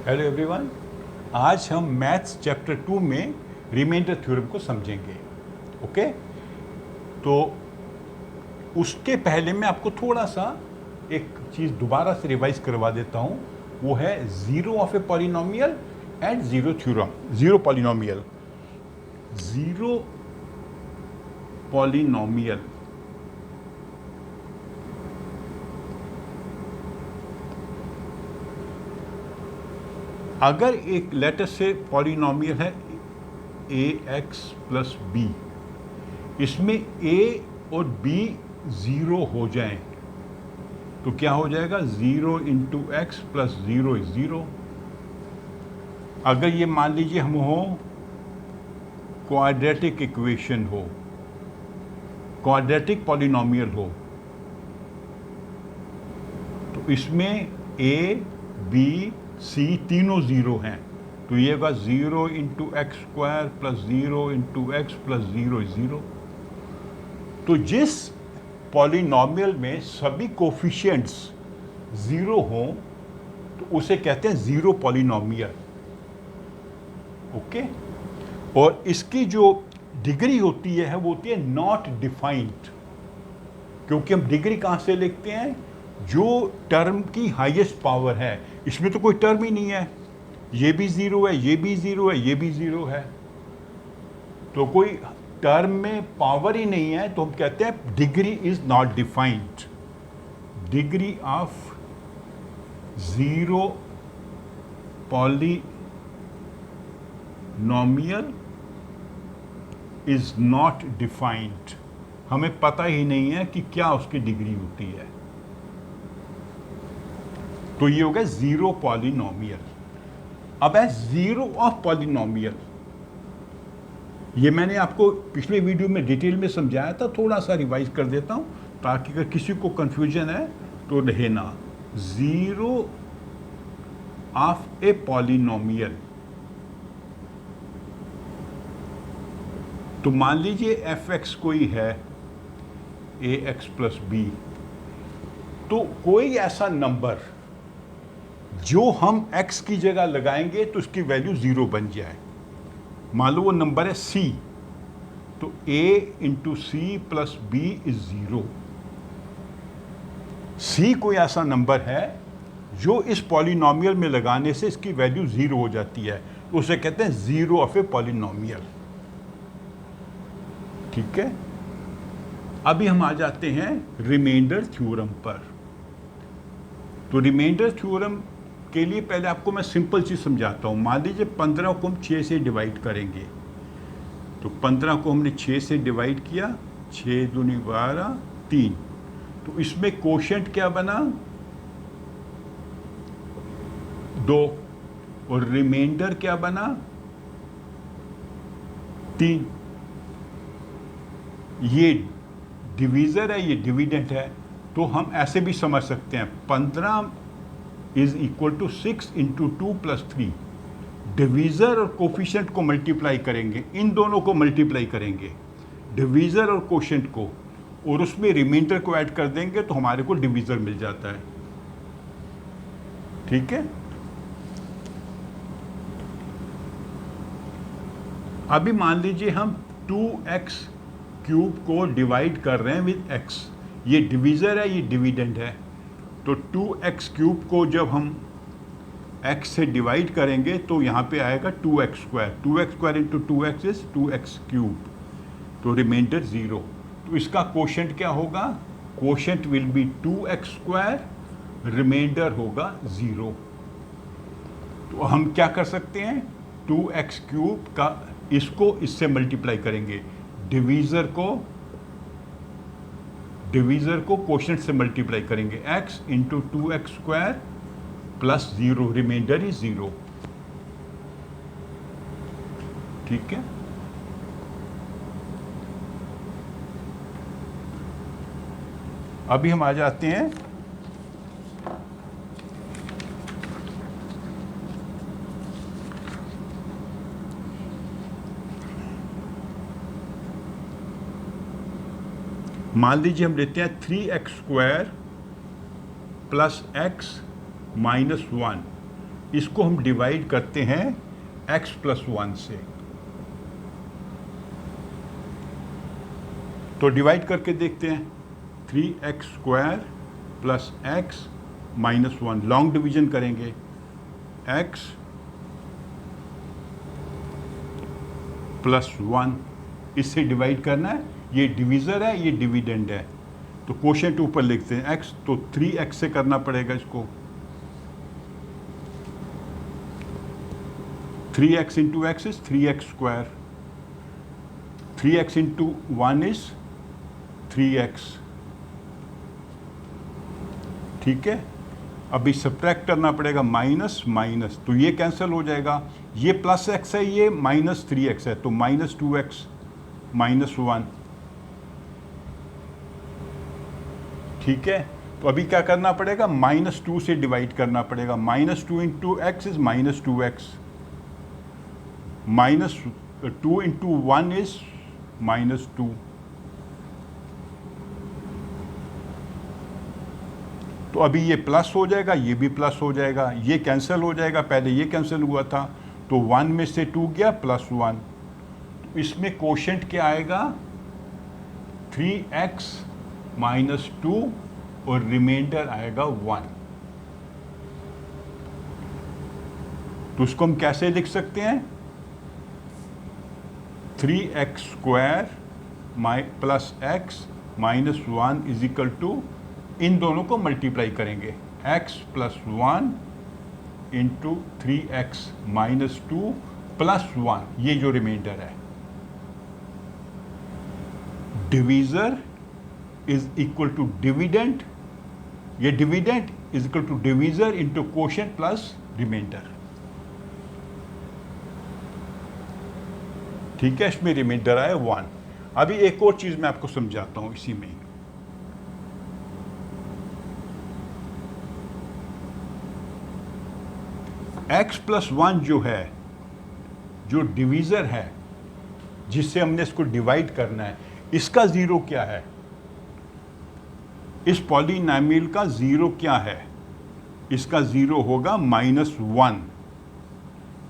Hello everyone. आज हम maths chapter 2 में रिमाइंडर थ्योरम को समझेंगे। ओके, तो उसके पहले मैं आपको थोड़ा सा एक चीज़ दोबारा से रिवाइज करवा देता हूँ। वो है zero of a polynomial and zero theorem. Zero polynomial अगर एक लेटर से पॉलिनोमियल है ax प्लस बी, इसमें a और b ज़ीरो हो जाएं तो क्या हो जाएगा? 0 इंटू एक्स प्लस 0 इज 0। अगर ये मान लीजिए हम हो क्वाड्रेटिक इक्वेशन हो, क्वाड्रेटिक पॉलिनोमियल हो, तो इसमें a b c तीनों ज़ीरो हैं, तो ये होगा 0 into x square plus 0 into x plus 0 is 0। तो जिस पॉलिनोमियल में सभी कोफिशिएंट्स ज़ीरो हों तो उसे कहते हैं ज़ीरो पॉलिनोमियल। ओके, और इसकी जो डिग्री होती है वो होती है नॉट डिफाइंड, क्योंकि हम डिग्री कहाँ से लिखते हैं? जो टर्म की हाईएस्ट पावर है। इसमें तो कोई टर्म ही नहीं है, ये भी ज़ीरो है, ये भी ज़ीरो है, ये भी ज़ीरो है, तो कोई टर्म में पावर ही नहीं है, तो हम कहते हैं degree is not defined. Degree of zero polynomial is not defined. हमें पता ही नहीं है कि क्या उसकी डिग्री होती है, तो ये हो गया ज़ीरो पॉलिनोमियल। अब है ज़ीरो ऑफ पॉलिनोमियल। ये मैंने आपको पिछले वीडियो में डिटेल में समझाया था, थोड़ा सा रिवाइज कर देता हूँ ताकि अगर किसी को कंफ्यूजन है तो रहे ना। ज़ीरो ऑफ ए पॉलिनोमियल, तो मान लीजिए एफ एक्स कोई है ए एक्स प्लस बी, तो कोई ऐसा नंबर जो हम x की जगह लगाएंगे तो उसकी वैल्यू ज़ीरो बन जाए। मान लो वो नंबर है c, तो a into C plus B is zero. c कोई ऐसा नंबर है जो इस पॉलिनोमियल में लगाने से इसकी वैल्यू ज़ीरो हो जाती है, तो उसे कहते हैं ज़ीरो ऑफ ए पॉलिनोमियल। ठीक है, अभी हम आ जाते हैं रिमाइंडर थ्योरम पर। तो रिमाइंडर थ्योरम के लिए पहले आपको मैं सिंपल चीज़ समझाता हूँ। मान लीजिए 15 को हम 6 से डिवाइड करेंगे, तो 15 को हमने 6 से डिवाइड किया, 6 दूनी 12 3, तो इसमें कोशेंट क्या बना? 2, और रिमाइंडर क्या बना? 3। ये डिवीज़र है, ये डिविडेंट है, तो हम ऐसे भी समझ सकते हैं 15 is equal to 6 into 2 plus 3। Divisor और कोफिशिएंट को मल्टीप्लाई करेंगे, इन दोनों को मल्टीप्लाई करेंगे, डिवीज़र और कोशेंट को, और उसमें रिमाइंडर को ऐड कर देंगे तो हमारे को डिवीज़र मिल जाता है। ठीक है, अभी मान लीजिए हम 2x क्यूब को डिवाइड कर रहे हैं विद x। ये डिवीज़र है, ये डिविडेंड है, तो 2x क्यूब को जब हम x से डिवाइड करेंगे तो यहाँ पे आएगा 2x square. 2x square into 2x is 2x cube, तो रिमाइंडर ज़ीरो। तो इसका कोशेंट क्या होगा? Quotient will be 2x square, remainder होगा ज़ीरो। तो हम क्या कर सकते हैं? 2x क्यूब का इसको इससे मल्टीप्लाई करेंगे, डिवीज़र को कोशेंट से मल्टीप्लाई करेंगे, x into 2x square plus zero, remainder is zero. ठीक है, अभी हम आ जाते हैं मान लीजिए हम लेते हैं 3x square plus x minus 1, इसको हम डिवाइड करते हैं x+1 से। तो डिवाइड करके देखते हैं, 3x² + x - 1, लॉन्ग डिवीजन करेंगे, x +1 इससे डिवाइड करना है, ये डिवीज़र है, ये डिविडेंड है। तो क्वोशिएंट ऊपर लिखते हैं x, तो 3x से करना पड़ेगा इसको, 3x × x is 3x², 3x × 1 is 3x, ठीक है। अभी सब्ट्रैक्ट करना पड़ेगा, माइनस माइनस, तो ये कैंसिल हो जाएगा, ये +x है, ये -3x है, तो -2x - 1, ठीक है। तो अभी क्या करना पड़ेगा, -2 से डिवाइड करना पड़ेगा, -2 × x is -2x, -2 × 1 is -2, तो अभी ये प्लस हो जाएगा, ये भी प्लस हो जाएगा, ये कैंसिल हो जाएगा, पहले ये कैंसिल हुआ था, तो 1 में से 2 गया, +1, तो इसमें क्वोशिएंट क्या आएगा, 3x - 2 और रिमाइंडर आएगा 1। तो उसको हम कैसे लिख सकते हैं, 3x² + x - 1 = इन दोनों को मल्टीप्लाई करेंगे, x + 1 × 3x - 2 + 1, ये जो रिमाइंडर है। Divisor is equal to dividend, ये dividend is equal to divisor into quotient plus remainder, ठीक है। इसमें रिमाइंडर आया 1। अभी एक और चीज़ मैं आपको समझाता हूँ इसी में, x+1 जो है, जो डिवीज़र है, जिससे हमने इसको डिवाइड करना है, इसका ज़ीरो क्या है, इस पॉलिनॉमियल का ज़ीरो क्या है, इसका ज़ीरो होगा -1,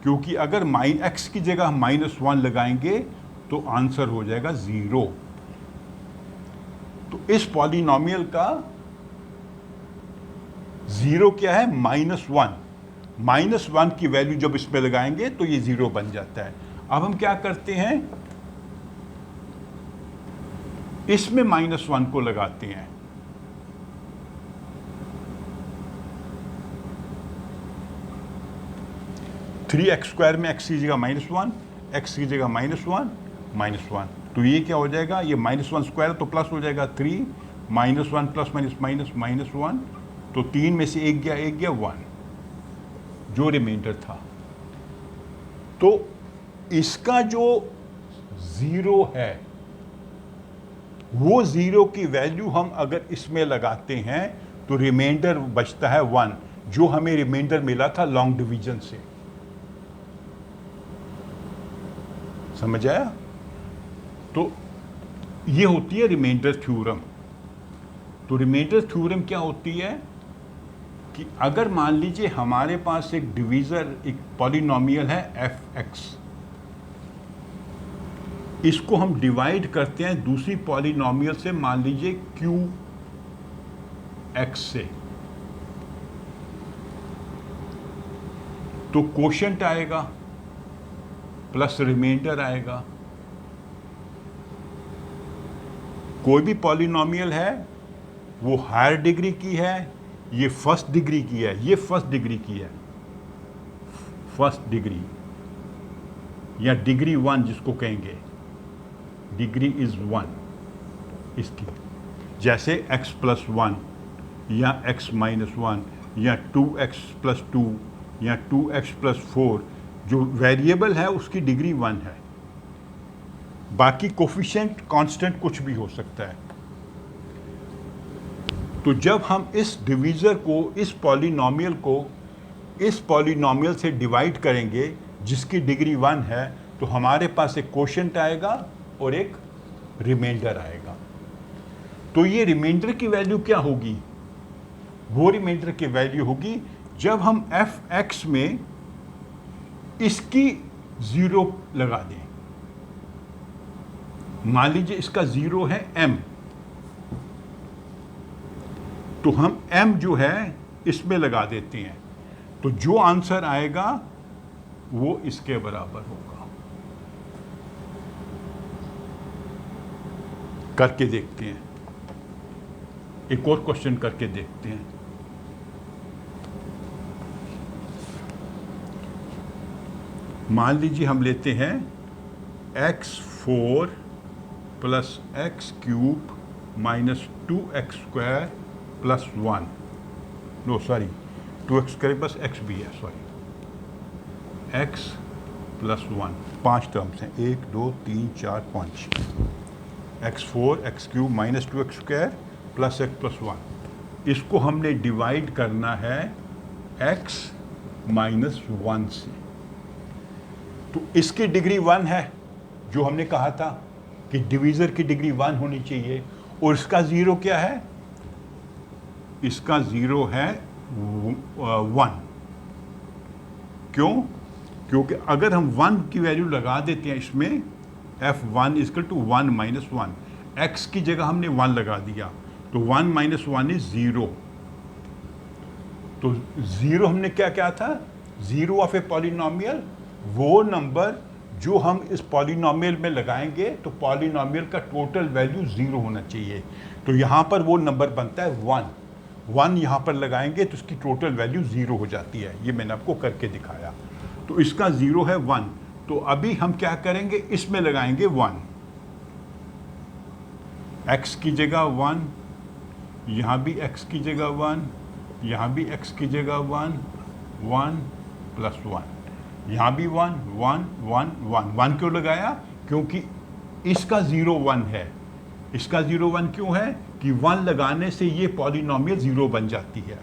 क्योंकि अगर x की जगह हम -1 लगाएंगे तो आंसर हो जाएगा 0। तो इस पॉलिनॉमियल का ज़ीरो क्या है, -1, -1 की वैल्यू जब इसमें लगाएंगे तो ये 0 बन जाता है। अब हम क्या करते हैं, इसमें -1 को लगाते हैं, (3x² में x की जगह -1, x की जगह -1, -1, तो ये क्या हो जाएगा, ये -1² तो प्लस हो जाएगा 3 -1 + -1, तो 3 में से 1 गया 1, जो रिमाइंडर था। तो इसका जो 0 है, वो 0 की वैल्यू हम अगर इसमें लगाते हैं तो रिमाइंडर बचता है 1, जो हमें रिमाइंडर मिला था लॉन्ग डिवीजन से। समझ आया? तो ये होती है रिमाइंडर थ्योरम। तो रिमाइंडर थ्योरम क्या होती है कि अगर मान लीजिए हमारे पास एक डिवीज़र, एक पॉलिनॉमियल है f(x), इसको हम डिवाइड करते हैं दूसरी पॉलिनॉमियल से, मान लीजिए qx से, तो क्वोशिएंट आएगा प्लस रिमाइंडर आएगा। कोई भी पॉलिनॉमियल है वो हायर डिग्री की है, ये फर्स्ट डिग्री की है, ये फर्स्ट डिग्री की है, फर्स्ट डिग्री या डिग्री 1 जिसको कहेंगे, डिग्री इज 1 इसकी, जैसे x+1 या x - 1 या 2x + 2 या 2x + 4, जो वेरिएबल है उसकी डिग्री 1 है। बाकी कोफिशिएंट कांस्टेंट कुछ भी हो सकता है। तो जब हम इस डिवीज़र को, इस पॉलिनॉमियल को इस पॉलिनॉमियल से डिवाइड करेंगे जिसकी डिग्री 1 है, तो हमारे पास एक क्वोशिएंट आएगा और एक रिमाइंडर आएगा। तो ये रिमाइंडर की वैल्यू क्या होगी, वो रिमाइंडर की वैल्यू होगी जब हम एफ एक्स में इसकी 0 लगा दें, मान लीजिए इसका 0 है m, तो हम m जो है इसमें लगा देते हैं, तो जो आंसर आएगा वो इसके बराबर होगा। करके देखते हैं, एक और क्वेश्चन करके देखते हैं। मान लीजिए हम लेते हैं x4 plus X cube minus 2x² plus 1, no sorry 2x² plus x भी है, सॉरी x प्लस 1, 5 टर्म्स हैं, 1 2 3 4 5, x4 x cube minus 2x² plus x plus 1, इसको हमने डिवाइड करना है x माइनस 1 से। तो इसकी डिग्री 1 है, जो हमने कहा था कि डिवीज़र की डिग्री 1 होनी चाहिए, और इसका 0 क्या है? इसका 0 है 1। क्यों? क्योंकि अगर हम 1 की वैल्यू लगा देते हैं इसमें, f1 equal to 1 minus 1, x की जगह हमने 1 लगा दिया, तो 1 माइनस 1 इज 0। तो 0 हमने क्या क्या था? 0 ऑफ ए पॉलिनोमियल, वो नंबर जो हम इस पॉलिनोमियल में लगाएंगे तो पॉलिनोमियल का टोटल वैल्यू 0 होना चाहिए। तो यहाँ पर वो नंबर बनता है 1 यहाँ पर लगाएंगे तो इसकी टोटल वैल्यू 0 हो जाती है। ये मैंने आपको करके दिखाया। तो इसका 0 है 1। तो अभी हम क्या करेंगे, इसमें लगाएंगे 1, x की जगह 1, यहाँ भी x की जगह 1, यहाँ भी x की जगह 1, 1 प्लस 1, यहाँ भी 1 1 1 1 1 क्यों लगाया? क्योंकि इसका 0 1 है। इसका 0 1 क्यों है? कि 1 लगाने से ये पॉलिनोमियल 0 बन जाती है।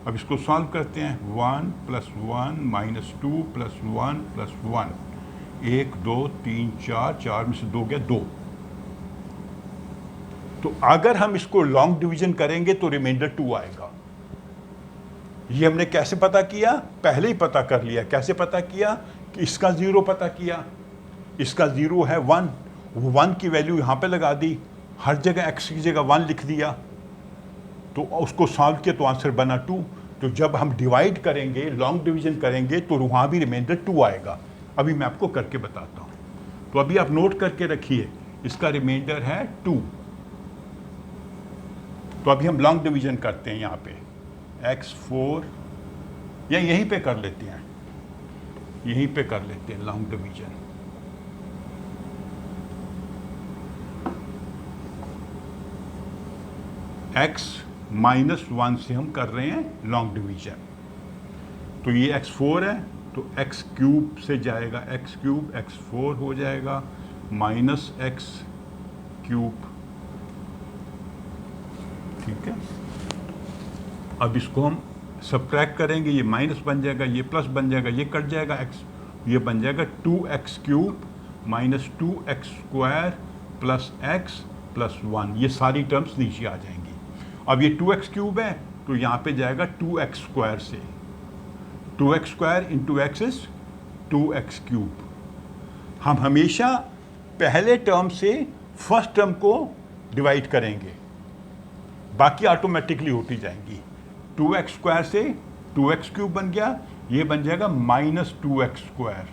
अब इसको सॉल्व करते हैं। 1 प्लस 1 माइनस 2 प्लस 1 प्लस 1, 1 2 3 4, 4 में से 2 गया 2। तो अगर हम इसको लॉन्ग डिवीजन करेंगे तो रिमाइंडर 2 आएगा। ये हमने कैसे पता किया? पहले ही पता कर लिया। कैसे पता किया? कि इसका 0 पता किया, इसका 0 है 1, वो 1 की वैल्यू यहाँ पे लगा दी, हर जगह x की जगह 1 लिख दिया, तो उसको सॉल्व किया तो आंसर बना 2। तो जब हम डिवाइड करेंगे, लॉन्ग डिवीजन करेंगे, तो वहाँ भी रिमाइंडर 2 आएगा। अभी मैं आपको करके बताता हूँ। तो अभी आप नोट करके रखिए, इसका रिमाइंडर है 2। तो अभी हम लॉन्ग डिवीजन करते हैं यहाँ पे, x4 या यहीं पे कर लेते हैं, यहीं पे कर लेते हैं लॉन्ग डिवीजन। x माइनस 1 से हम कर रहे हैं लॉन्ग डिवीजन। तो ये x4 है, तो x क्यूब से जाएगा x क्यूब, x4 हो जाएगा माइनस x क्यूब। ठीक है, अब इसको हम सब्ट्रैक्ट करेंगे, ये माइनस बन जाएगा, ये प्लस बन जाएगा, ये कट जाएगा, x ये बन जाएगा 2x cube minus 2x² plus x plus 1। ये सारी टर्म्स नीचे आ जाएंगी। अब ये 2x क्यूब है तो यहाँ पे जाएगा 2x² से, 2x² into x is 2x cube. हम हमेशा पहले टर्म से फर्स्ट टर्म को डिवाइड करेंगे, बाकी ऑटोमेटिकली होती जाएंगी। 2x² से 2x क्यूब बन गया, ये बन जाएगा माइनस 2x²,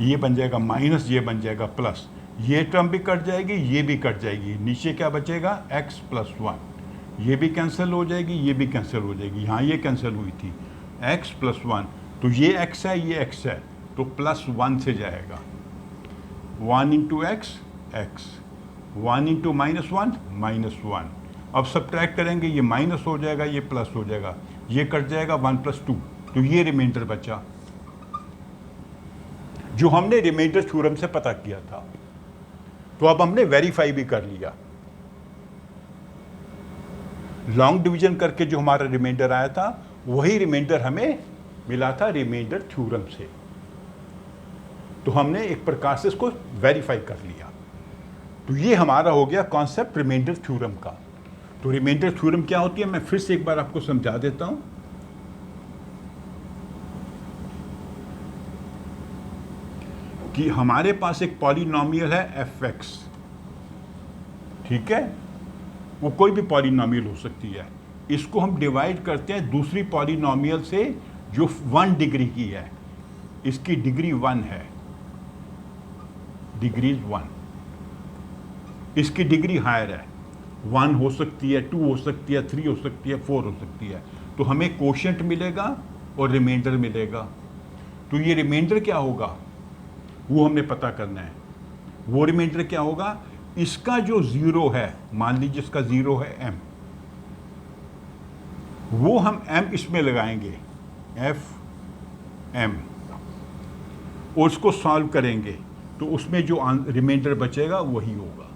ये बन जाएगा माइनस, ये बन जाएगा प्लस, ये टर्म भी कट जाएगी, ये भी कट जाएगी, नीचे क्या बचेगा x प्लस 1, ये भी कैंसिल हो जाएगी, ये भी कैंसिल हो जाएगी, यहाँ ये कैंसिल हुई थी, x प्लस 1, तो ये x है, ये x है, तो प्लस 1 से जाएगा, 1 into x, 1 into minus 1, minus 1। अब सब्ट्रैक्ट करेंगे, ये माइनस हो जाएगा, ये प्लस हो जाएगा, ये कट जाएगा, 1 प्लस 2, तो ये रिमाइंडर बचा जो हमने रिमाइंडर थ्योरम से पता किया था। तो अब हमने वेरीफाई भी कर लिया, लॉन्ग डिवीजन करके जो हमारा रिमाइंडर आया था वही रिमाइंडर हमें मिला था रिमाइंडर थ्योरम से। तो हमने एक प्रकार से इसको वेरीफाई कर लिया। तो ये हमारा हो गया कॉन्सेप्ट रिमाइंडर थ्योरम का। तो रिमाइंडर थ्योरम क्या होती है, मैं फिर से एक बार आपको समझा देता हूं। कि हमारे पास एक पॉलिनोमियल है f(x), ठीक है, वो कोई भी पॉलिनोमियल हो सकती है। इसको हम डिवाइड करते हैं दूसरी पॉलिनोमियल से जो 1 डिग्री की है, इसकी डिग्री 1 है, डिग्री 1, इसकी डिग्री हायर है, 1 हो सकती है, 2 हो सकती है, 3 हो सकती है, 4 हो सकती है। तो हमें कोशेंट मिलेगा और रिमाइंडर मिलेगा। तो ये रिमाइंडर क्या होगा वो हमने पता करना है। वो रिमाइंडर क्या होगा, इसका जो 0 है, मान लीजिए इसका 0 है m, वो हम m इसमें लगाएंगे, f m, और उसको सॉल्व करेंगे तो उसमें जो रिमाइंडर बचेगा वही होगा।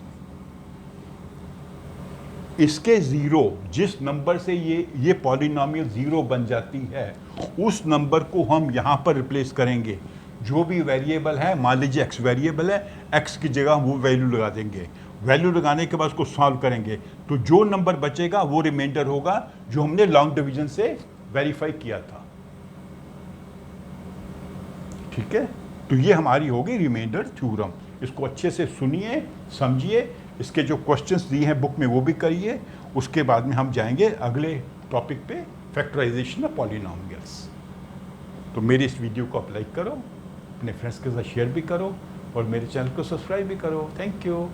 इसके 0, जिस नंबर से ये पॉलिनोमियल 0 बन जाती है, उस नंबर को हम यहाँ पर रिप्लेस करेंगे। जो भी वेरिएबल है, मान लीजिए x वेरिएबल है, x की जगह वो वैल्यू लगा देंगे। वैल्यू लगाने के बाद उसको सॉल्व करेंगे तो जो नंबर बचेगा वो रिमाइंडर होगा जो हमने लॉन्ग डिवीजन से वेरीफाई किया था। ठीक है, तो ये हमारी होगी रिमाइंडर थ्योरम। इसको अच्छे से सुनिए, समझिए, इसके जो क्वेश्चंस दिए हैं बुक में वो भी करिए। उसके बाद में हम जाएंगे अगले टॉपिक पे, फैक्टराइजेशन ऑफ पॉलिनोमियल्स। तो मेरे इस वीडियो को आप लाइक करो, अपने फ्रेंड्स के साथ शेयर भी करो और मेरे चैनल को सब्सक्राइब भी करो। Thank you.